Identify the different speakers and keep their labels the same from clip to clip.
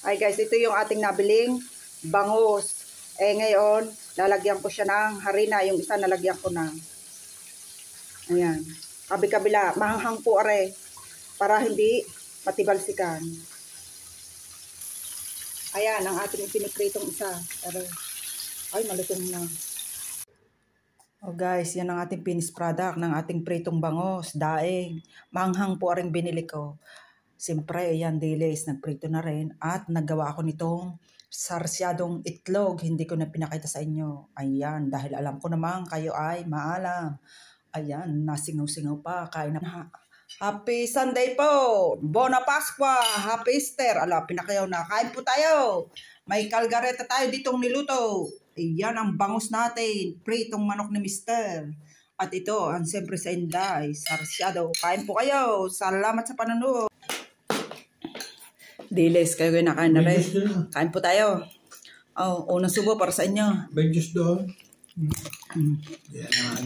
Speaker 1: Ay guys, ito yung ating nabiling bangus. Ngayon, lalagyan ko siya ng harina. Yung isa nalagyan ko na. Ayan. Kabi-kabila. Mahanghang po are. Para hindi matibalsikan. Ayan, ang ating pinipritong isa. Ay, malutong na. Oh guys, yan ang ating finished product ng ating pritong bangus, daing. Manghang po rin binili ko. Siyempre, yan dilis, nagprito na rin. At naggawa ako nitong sarsyadong itlog. Hindi ko na pinakita sa inyo. Ayan, dahil alam ko naman kayo ay maalam. Ayan, nasingaw-singaw pa. Kain na. Happy Sunday po! Bona Pasqua! Happy Easter! Ala, pinakayaw na. Kain po tayo! May kalgareta tayo ditong niluto. Ayan ang bangus natin. Pritong manok ni Mister. At ito, ang siyempre sa Inday, sarsyado. Kain po kayo. Salamat sa panonood. Diles, kayo nakain na rin. Kain po tayo. Oh, unang subo para sa inyo.
Speaker 2: May juice doon.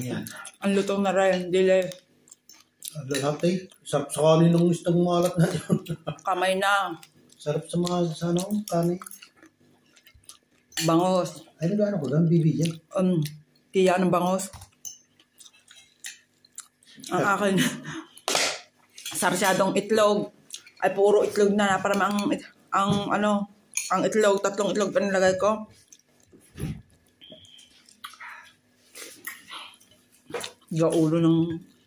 Speaker 2: Yan.
Speaker 1: Ang lutong na rin, diles.
Speaker 2: Lahat eh. Sarap sa kanin ng istang malat na yun.
Speaker 1: Kamay na.
Speaker 2: Sarap sa mga kanin.
Speaker 1: Bangos.
Speaker 2: Ay, nag-ano ko doon, bibigyan.
Speaker 1: Tiya ng bangos. Ang akin, sarsyadong itlog. Ay, puro itlog na. Para ang itlog, 3 itlog pa nilagay ko. Gaulo ng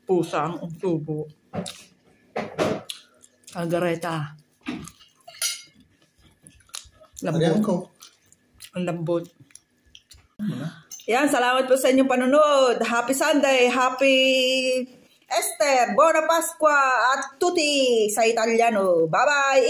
Speaker 1: pusa ang tubo. Kalgareta.
Speaker 2: Lambot ko.
Speaker 1: Ang lambot. Yan, salamat po sa inyong panonood. Happy Sunday, Happy Easter, Buona Pasqua at tutti sa Italiano. Bye-bye!